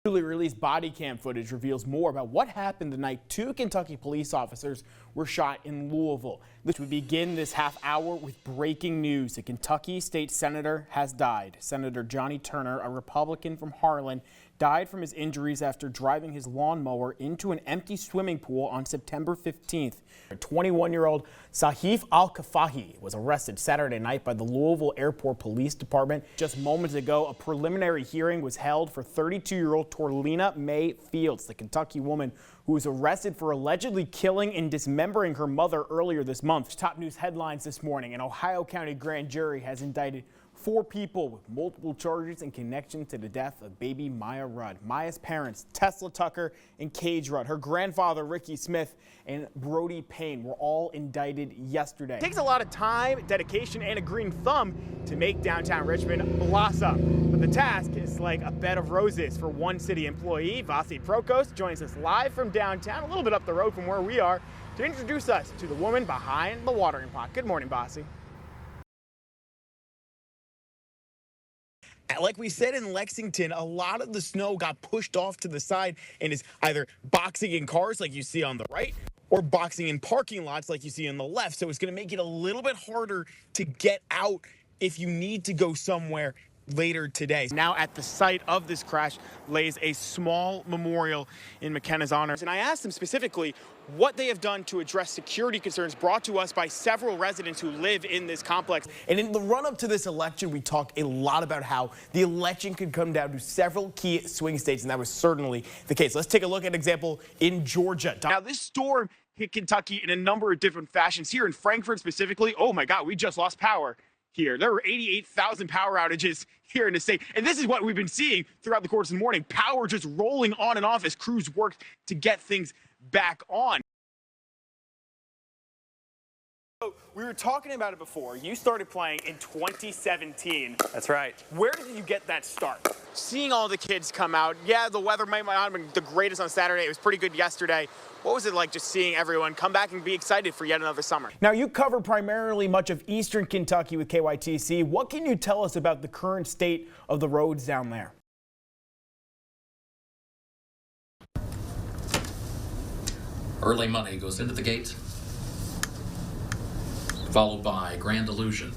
Newly released body cam footage reveals more about what happened the night two Kentucky police officers were shot in Louisville. We begin this half hour with breaking news. A Kentucky state senator has died. Senator Johnny Turner, a Republican from Harlan, died from his injuries after driving his lawnmower into an empty swimming pool on September 15th. 21-year-old Sahif Al-Kafahi was arrested Saturday night by the Louisville Airport Police Department. Just moments ago, a preliminary hearing was held for 32-year-old Torlina Mae Fields, the Kentucky woman who was arrested for allegedly killing and dismembering her mother earlier this month. Top news headlines this morning: an Ohio County grand jury has indicted 4 people with multiple charges in connection to the death of baby Maya Rudd. Maya's parents, Tesla Tucker and Cage Rudd, her grandfather, Ricky Smith, and Brody Payne were all indicted yesterday. It takes a lot of time, dedication, and a green thumb to make downtown Richmond blossom. But the task is like a bed of roses for one city employee. Vasi Prokos joins us live from downtown, a little bit up the road from where we are, to introduce us to the woman behind the watering pot. Good morning, Vasi. Like we said in Lexington, a lot of the snow got pushed off to the side and is either boxing in cars like you see on the right or boxing in parking lots like you see on the left. So it's going to make it a little bit harder to get out if you need to go somewhere later today. Now at the site of this crash lays a small memorial in McKenna's honor. And I asked them specifically what they have done to address security concerns brought to us by several residents who live in this complex. And in the run-up to this election, we talked a lot about how the election could come down to several key swing states, and that was certainly the case. Let's take a look at an example in Georgia. Now, this storm hit Kentucky in a number of different fashions. Here in Frankfort specifically, oh my God, we just lost power here. There were 88,000 power outages here in the state. And this is what we've been seeing throughout the course of the morning. Power just rolling on and off as crews worked to get things back on. So we were talking about it before. You started playing in 2017. That's right. Where did you get that start? Seeing all the kids come out. Yeah, the weather might not have been the greatest on Saturday. It was pretty good yesterday. What was it like just seeing everyone come back and be excited for yet another summer? Now, you cover primarily much of eastern Kentucky with KYTC. What can you tell us about the current state of the roads down there? Early money goes into the gate, followed by Grand Illusion.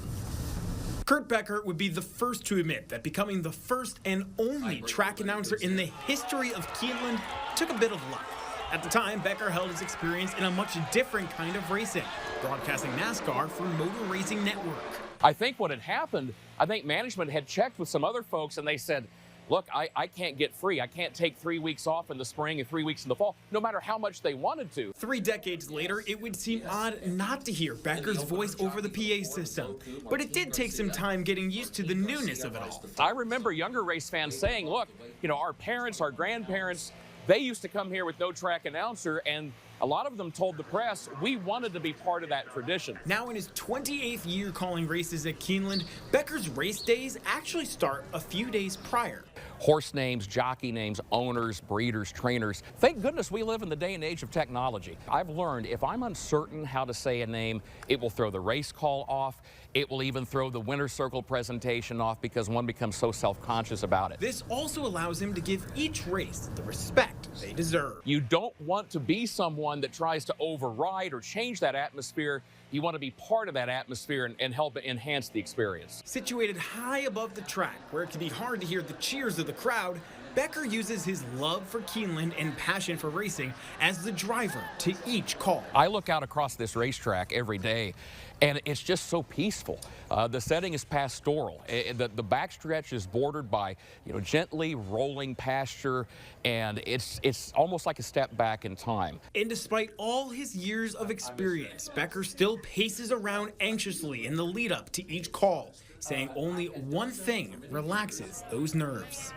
Kurt Becker would be the first to admit that becoming the first and only track announcer in the history of Keeneland took a bit of luck. At the time, Becker held his experience in a much different kind of racing, broadcasting NASCAR for Motor Racing Network. I think what had happened, I think management had checked with some other folks and they said, look, I can't get free. I can't take 3 weeks off in the spring and 3 weeks in the fall, no matter how much they wanted to. 3 decades later, it would seem odd not to hear Becker's voice over the PA system. But it did take some time getting used to the newness of it all. I remember younger race fans saying, look, you know, our parents, our grandparents, they used to come here with no track announcer, and a lot of them told the press we wanted to be part of that tradition. Now in his 28th year calling races at Keeneland, Becker's race days actually start a few days prior. Horse names, jockey names, owners, breeders, trainers. Thank goodness we live in the day and age of technology. I've learned if I'm uncertain how to say a name, it will throw the race call off. It will even throw the winner's circle presentation off because one becomes so self-conscious about it. This also allows him to give each race the respect they deserve. You don't want to be someone that tries to override or change that atmosphere. You want to be part of that atmosphere and help enhance the experience. Situated high above the track, where it can be hard to hear the cheers of the crowd, Becker uses his love for Keeneland and passion for racing as the driver to each call. I look out across this racetrack every day, and it's just so peaceful. The setting is pastoral. The backstretch is bordered by, you know, gently rolling pasture, and it's almost like a step back in time. And despite all his years of experience, Becker still paces around anxiously in the lead up to each call, saying only one thing relaxes those nerves.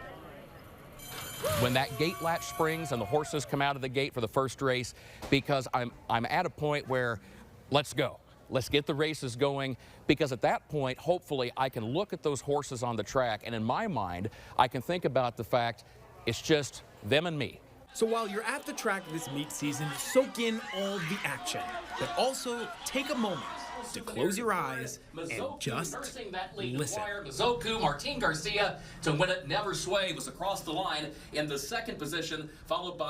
When that gate latch springs and the horses come out of the gate for the first race, because I'm at a point where let's go. Let's get the races going, because at that point, hopefully, I can look at those horses on the track, and in my mind, I can think about the fact it's just them and me. So while you're at the track this meet season, soak in all the action, but also take a moment to close your eyes and just listen. Mizoku, Martin Garcia to win it. Never Sway was across the line in the second position, followed by